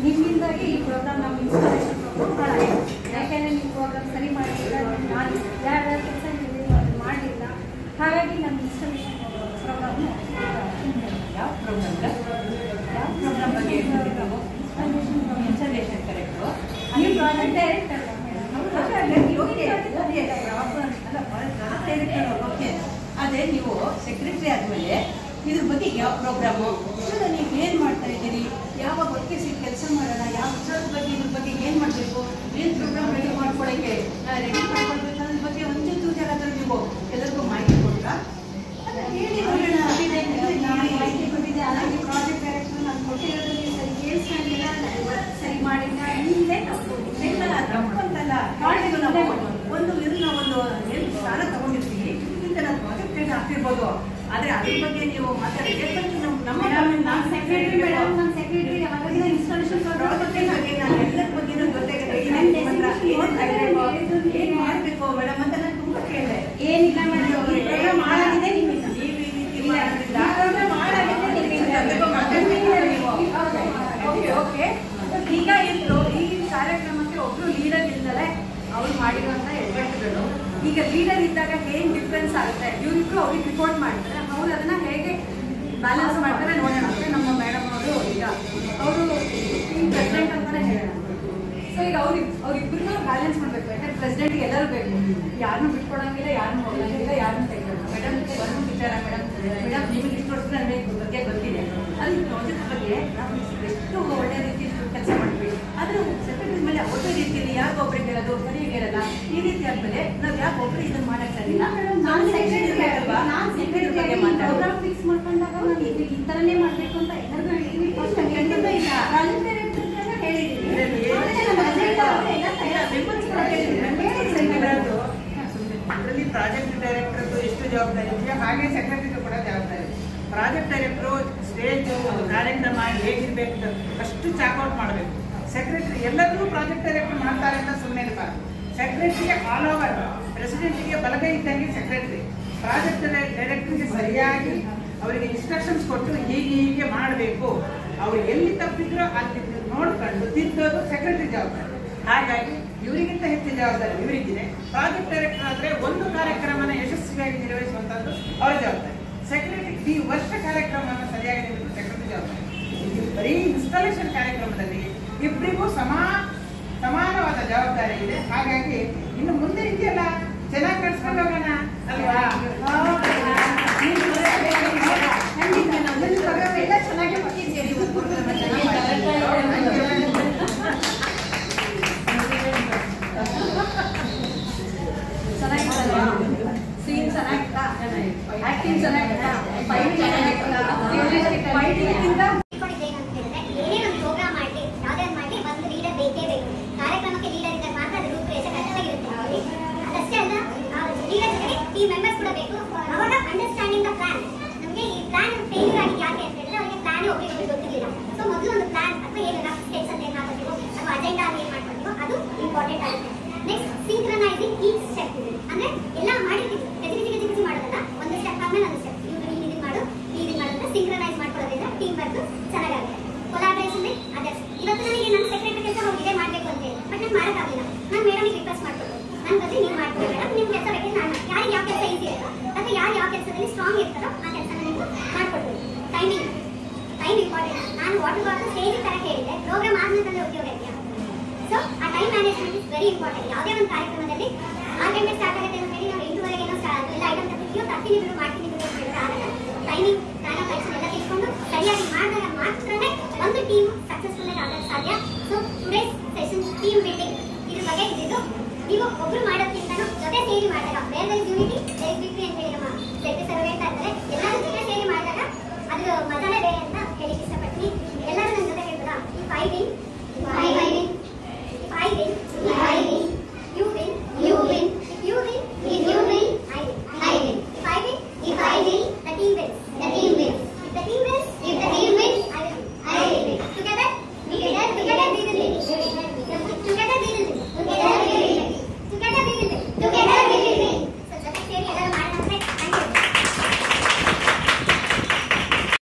ನಿಮ್ಮಿಂದಾಗಿ ಈ ಪ್ರೋಗ್ರಾಮ್ ನಮ್ಮ installation program ಯಾಕೆಂದರೆ ನಿಮ್ಮ ಪ್ರೋಗ್ರಾಮ್ ಸರಿ ಮಾಡಿಲ್ಲ, ನಾನು ಯಾವ ಕೆಲಸ ನೀವು ಮಾಡಲಿಲ್ಲ, ಹಾಗಾಗಿ ನಮ್ಮ ಇನ್ಸ್ಟಾಲೇಷನ್ ಪ್ರೋಗ್ರಾಮು ಯಾವ ಪ್ರೋಗ್ರಾಮ್ ಬಗ್ಗೆ ಇನ್ಸ್ಟಾಲೇಷನ್ ಕರೆಕ್ಟು ನೀವು ಪ್ರಾಜೆಕ್ಟ್ ಡೈರೆಕ್ಟರ್ ಅದೇ ನೀವು ಸೆಕ್ರೆಟರಿ ಆದಮೇಲೆ ಇದ್ರ ಬಗ್ಗೆ ಯಾವ ಪ್ರೋಗ್ರಾಮು ನೀವು ಏನು ಮಾಡ್ತಾ ಇದ್ದೀರಿ, ಯಾವ ಬಗ್ಗೆ ಕೆಲಸ ಮಾಡೋಣ, ಯಾವ ವಿಚಾರದ ಬಗ್ಗೆ ಇದ್ರ ಬಗ್ಗೆ ಏನು ಮಾಡಬೇಕು, ಏನು ಪ್ರೋಗ್ರಾಮ್ ರೆಡಿ ಮಾಡ್ಕೊಳ್ಳೋಕ್ಕೆ ರೆಡಿ ಮಾಡ್ಕೊಳ್ಬೇಕು ಅನ್ನೋದ್ರ ಬಗ್ಗೆ ಒಂದು ತೂಜಾರಾದರೂ ನೀವು ಎಲ್ಲರಿಗೂ ಮಾಹಿತಿ ಕೊಟ್ರಾ ಹೇಳಿ ನೋಡೋಣ. ಮಾಹಿತಿ ಕೊಟ್ಟಿದ್ದೆ, అలాగే ಪ್ರಾಜೆಕ್ಟ್ ಡೈರೆಕ್ಟರ್ ನಾನು ಕೊಟ್ಟಿರೋದು ನೀವು ಸರಿ ಕೇಳಿಸ್ಕೊಂಡಿಲ್ಲ, ಸರಿ ಮಾಡಿಲ್ಲ, ಇಲ್ಲೇ ತಪ್ಪು ಅಂತಲ್ಲ ಒಂದು ಏನು ಸ್ಥಾನ ತಗೊಂಡಿರ್ತೀವಿ, ಇಂಥ ನಾವು ಪ್ರಾಜೆಕ್ಟ್ ಹೇಳಿ ಆಗ್ತಿರ್ಬೋದು, ಆದರೆ ಅದ್ರ ಬಗ್ಗೆ ನೀವು ಮಾತಾಡಿದ್ರೆ ನಾನು ಸೆಕ್ರೆಟರಿ ಮೇಡಮ್, ನಮ್ಮ ಸೆಕ್ರೆಟರಿ ಯಾವಾಗ ಇನ್ಸ್ಟಾಲೇಷನ್ ಎಲ್ಲರ ಬಗ್ಗೆನೂ ಜೊತೆಗೆ ಏನು ಮಾಡಬೇಕು ಮೇಡಮ್ ಅಂತ ನಾನು ತುಂಬ ಕೇಳಿದೆ. ಏನಿಲ್ಲ ಮೇಡಮ್, ಮಾಡಾಗಿದೆ ನಿಮ್ಮಿಂದ, ಓಕೆ. ಈಗ ಇದ್ರು ಈ ಕಾರ್ಯಕ್ರಮಕ್ಕೆ ಒಬ್ರು ಲೀಡರ್ ಇಲ್ದಲೆ ಅವ್ರು ಮಾಡಿರುವಂತ ಎಫರ್ಟ್ಗಳು, ಈಗ ಲೀಡರ್ ಇದ್ದಾಗ ಏನ್ ಡಿಫ್ರೆನ್ಸ್ ಆಗುತ್ತೆ, ಇವ್ರಿಬ್ರು ಅವ್ರಿಗೆ ರಿಪೋರ್ಟ್ ಮಾಡ್ತಾರೆ, ಅವ್ರು ಅದನ್ನ ಹೇಗೆ ಬ್ಯಾಲೆನ್ಸ್ ಮಾಡ್ತಾರೆ ನೋಡೋಣ. ಅಂದ್ರೆ ನಮ್ಮ ಮೇಡಮ್ ಅವರು ಈಗ ಅವರು ಟೀಮ್ ಪ್ರೆಸಿಡೆಂಟ್ ಅಂತಾನೆ ಹೇಳೋಣ. ಸೊ ಈಗ ಅವ್ರಿಬ್ರು ಬ್ಯಾಲೆನ್ಸ್ ಮಾಡ್ಬೇಕು, ಯಾಕಂದ್ರೆ ಪ್ರೆಸಿಡೆಂಟ್ಗೆ ಎಲ್ಲರೂ ಬೇಕು, ಯಾರನ್ನೂ ಬಿಟ್ಕೊಡಂಗಿಲ್ಲ, ಯಾರನ್ನೂ ಹೋಗಂಗಿಲ್ಲ, ಯಾರನ್ನೂ ತೆಗೆಯೋಣ. ಮೇಡಮ್ ಒಂದು ವಿಚಾರ ಮೇಡಮ್ ನಿಮಗೆ ಇಷ್ಟು ವರ್ಷ ನನಗೆ ಬಗ್ಗೆ ಗೊತ್ತಿದೆ, ಅದು ಪ್ರಾಜೆಕ್ಟ್ ಬಗ್ಗೆ ನಾವು ಎಷ್ಟು ಒಳ್ಳೆ ರೀತಿ ಕೆಲಸ ಮಾಡ್ತೀವಿ, ಆದ್ರೆ ಸೆಕ್ರೆಟರಿ ಮೇಲೆ ಒಳ್ಳೆ ರೀತಿಯಲ್ಲಿ ಯಾಕೆ ಒಬ್ಬರಿಗೆ ಹೇಳೋದು ಸರಿಯಾಗಿ ಹೇಳಲ್ಲ, ಈ ರೀತಿ ಆದ್ಮೇಲೆ ನಾವು ಯಾಕೆ ಒಬ್ಬರು ಇದನ್ನ ಮಾಡಕ್ ಸರಿಲ್ಲ. ನಾನು ಸೆಕ್ರೆಟರಿ ಅಲ್ವಾ, ನಾನು ಸೆಕ್ರೆಟರಿ ಪ್ರೋಗ್ರಾಮ್ ಫಿಕ್ಸ್ ಮಾಡ್ಕೊಂಡಾಗ ನಾನು ಈ ಥರನೇ ಮಾಡಬೇಕು ಅಂತ ಎಲ್ಲರಿಗೂ ಹೇಳಿದ್ವಿ. ಖಂಡಿತ ಇಲ್ಲ, ಪ್ರಾಜೆಕ್ಟ್ ಡೈರೆಕ್ಟರ್ ಅದರಲ್ಲಿ ಪ್ರಾಜೆಕ್ಟ್ ಡೈರೆಕ್ಟರ್ದು ಎಷ್ಟು ಜವಾಬ್ದಾರಿ ಇದೆಯೋ ಹಾಗೆ ಸೆಕ್ರೆಟರಿಗೂ ಕೂಡ ಜವಾಬ್ದಾರಿ. ಪ್ರಾಜೆಕ್ಟ್ ಡೈರೆಕ್ಟರು ಸ್ಟೇಜು ಕಾರ್ಯಕ್ರಮ ಹೇಗಿರ್ಬೇಕು ಅಷ್ಟು ಚಾಕ್ಔಟ್ ಮಾಡಬೇಕು. ಸೆಕ್ರೆಟರಿ ಎಲ್ಲದೂ ಪ್ರಾಜೆಕ್ಟ್ ಡೈರೆಕ್ಟರ್ ಮಾಡ್ತಾರೆ ಅಂತ ಸುಮ್ಮನೆ ಇರಬಾರ್ದು. ಸೆಕ್ರೆಟರಿಗೆ ಆಲ್ ಓವರ್, ಪ್ರೆಸಿಡೆಂಟಿಗೆ ಬಲಗೈ ಇದ್ದಂಗೆ ಸೆಕ್ರೆಟರಿ, ಪ್ರಾಜೆಕ್ಟ್ ಡೈರೆಕ್ಟರ್ಗೆ ಸರಿಯಾಗಿ ಅವರಿಗೆ ಇನ್ಸ್ಟ್ರಕ್ಷನ್ಸ್ ಕೊಟ್ಟು ಹೀಗೆ ಮಾಡಬೇಕು, ಅವ್ರು ಎಲ್ಲಿ ತಪ್ಪಿದ್ರೋ ಅಲ್ಲಿ ನೋಡ್ಕೊಂಡು ತಿದ್ದೋದು ಸೆಕ್ರೆಟರಿ ಜವಾಬ್ದಾರಿ. ಹಾಗಾಗಿ ಇವರಿಗಿಂತ ಹೆಚ್ಚಿನ ಜವಾಬ್ದಾರಿ ಇವರಿಗಿದೆ. ಪ್ರಾಜೆಕ್ಟ್ ಡೈರೆಕ್ಟರ್ ಆದರೆ ಒಂದು ಕಾರ್ಯಕ್ರಮನ ಯಶಸ್ವಿಯಾಗಿ ನಿರ್ವಹಿಸುವಂಥದ್ದು ಅವರ ಜವಾಬ್ದಾರಿ. ಸೆಕ್ರೆಟರಿ ಈ ವರ್ಷ ಕಾರ್ಯಕ್ರಮವನ್ನು ಸರಿಯಾಗಿ ನಿರ್ವಹಿಸುವ ಸೆಕ್ರೆಟರಿ ಜವಾಬ್ದಾರಿ. ಬರೀ ಇನ್ಸ್ಟಾಲೇಷನ್ ಕಾರ್ಯಕ್ರಮದಲ್ಲಿ ಇಬ್ಬರಿಗೂ ಸಮಾನವಾದ ಜವಾಬ್ದಾರಿ ಇದೆ. ಹಾಗಾಗಿ ಇನ್ನು ಮುಂದೆ ಇದೆಯಲ್ಲ ಚೆನ್ನಾಗಿ ಕಳ್ಸ್ಕೊಂಡು ಹೋಗೋಣ ಅಲ್ವಾ? ಎಲ್ಲ ಚೆನ್ನಾಗಿ ಮುಗಿದ್ದೀರಿ. ಸೀನ್ ಚೆನ್ನಾಗಿತ್ತಾ, ಆಕ್ಟಿಂಗ್ ಚೆನ್ನಾಗಿತ್ತಾ, ಫೈಟ್ ಚೆನ್ನಾಗಿತ್ತಾ, ಪ್ರೋಗ್ರಾಮ್ ಮಾಡಲಿ ಯಾವುದೇ ಮಾಡಲಿ ಒಂದು ಲೀಡರ್ ಬೇಕೇ ಬೇಕು. ಕಾರ್ಯಕ್ರಮಕ್ಕೆ ಲೀಡರ್ ಇದ್ದಾಗ ಮಾತ್ರ ಅದು ರೂಪರೇಷೆ ಕರೆಕ್ಟಾಗಿರುತ್ತೆ. ಅದಷ್ಟೇ ಅಲ್ಲ, ಲೀಡರ್ ಜೊತೆಗೆ ಟೀಮ್ ಮೆಂಬರ್ಸ್ ಕೂಡ ಬೇಕು. ಅವಾಗ ಅಂಡರ್ಸ್ಟ್ಯಾಂಡಿಂಗ್ ದ ಪ್ಲಾನ್, ನಮಗೆ ಈ ಪ್ಲಾನ್ ಫೇಲ್ಯೂರ್ ಆಗಿ ಯಾಕೆ ಅಂತ ಹೇಳಿದ್ರೆ ಅವರಿಗೆ ಪ್ಲಾನ್ ಒಬ್ಬರಿಗೆ ಗೊತ್ತಿರಲಿಲ್ಲ. ಸೊ ಮೊದಲು ಒಂದು ಪ್ಲಾನ್ ಅಥವಾ ಏನು ರಫ್ ಸ್ಟೆಪ್ಸ್ ಅಂತ ಏನು ಹಾಕೋತೀವೋ ಅಥವಾ ಅಜೆಂಡಾ ಏನು ಮಾಡ್ಕೊತೀವೋ ಅದು ಇಂಪಾರ್ಟೆಂಟ್ ಆಗುತ್ತೆ. ನೆಕ್ಸ್ಟ್ ಸಿಂಕ್ರನೈಸಿಂಗ್ ಈಚ್ ಸ್ಟೆಪ್, ಅಂದ್ರೆ ಎಲ್ಲ ಮಾಡಿರ್ತೀವಿ ಗಜಿಬಿಜಿ ಮಾಡೋದಲ್ಲ, ಒಂದು ಸ್ಟೆಪ್ ಆದ್ಮೇಲೆ ಒಂದು ಸ್ಟೆಪ್ ಇದು ಮಾಡು ಅಂತ ಸಿಂಕ್ರನೈಸ್ ಮಾಡ್ಕೊಳ್ಳೋದ್ರಿಂದ ಟೀಮ್ ವರ್ಕ್ ಚೆನ್ನಾಗಾಗುತ್ತೆ. Collaboration others. ಇವತ್ತು ನನಗೆ ನನ್ನ ಸೆಕ್ರೆಟರಿ ಕೆಲಸ ಹೋಗಿದೆ ಮಾಡಬೇಕು ಅಂತ ಹೇಳಿ, ಬಟ್ ನಾನು ಮಾಡೋಕ್ಕಾಗಲಿಲ್ಲ, ನಾನು ಮೇಡಮಿಗೆ ರಿಕ್ವೆಸ್ಟ್ ಮಾಡ್ಕೊಟ್ಟು ನನ್ನ ಬದಲು ನೀವು ಮಾಡ್ಕೊಳ್ಳಿ ಮೇಡಮ್, ನಿಮ್ಮ ಕೆಲಸ ಬೇಕು ನಾನು ಯಾರಿಗೆ ಯಾವ ಕೆಲಸ ಈಸಿ ಇರುತ್ತೋ ಅಥವಾ ಯಾರು ಯಾವ ಕೆಲಸದಲ್ಲಿ ಸ್ಟ್ರಾಂಗ್ ಇರ್ತಾರೋ ಆ ಕೆಲಸನ ನೀವು ಮಾಡ್ಕೊಡ್ತೀವಿ. Time important. ನಾನು ವಾಟರ್ ಬಾಟಲ್ ಸ್ಟೇಜ್ ತರ ಹೇಳಿದೆ, ಪ್ರೋಗ್ರಾಮ್ ಆದ್ಮೇಲೆ ಉಪಯೋಗ ಇದೆಯಾ? ಸೊ ಆ time management is very important. ಯಾವುದೇ ಒಂದು ಕಾರ್ಯಕ್ರಮದಲ್ಲಿ 6 ಗಂಟೆ ಸ್ಟಾರ್ಟ್ ಆಗುತ್ತೆ ಅಂತ ಹೇಳಿ ನಾವು 8:30 ಏನೋ ಸ್ಟಾರ್ಟ್ ಆಗುತ್ತೆ, ಎಲ್ಲ ಐಟಮ್ ತರ್ತೀವಿ, ತರ್ತೀನಿ ಬಿಡು ಮಾಡ್ತೀನಿ ಬಿಡು ಅಂತ ಹೇಳಿದ್ರೆ ಆಗಲ್ಲ. ಟೈಮಿಂಗ್ ಪ್ಲಾನ್ ಕಲೆಕ್ಷನ್ ಎಲ್ಲ ತಿಳ್ಕೊಂಡು ಸರಿಯಾಗಿ ಮಾಡಿದಾಗ ಮಾತ್ರನೇ ಒಂದು ಟೀಮ್ ಸಕ್ಸಸ್ಫುಲ್ ಆಗಿ ಆಗಕ್ಕೆ ಸಾಧ್ಯ. So today's session team building ಇದ್ರ ಬಗ್ಗೆ ಇದ್ದಿದ್ದು, ನೀವು ಒಬ್ರು ಮಾಡೋದಕ್ಕಿಂತ ಜೊತೆ ಸೇರಿ ಮಾಡಿದಾಗ where there is unity there is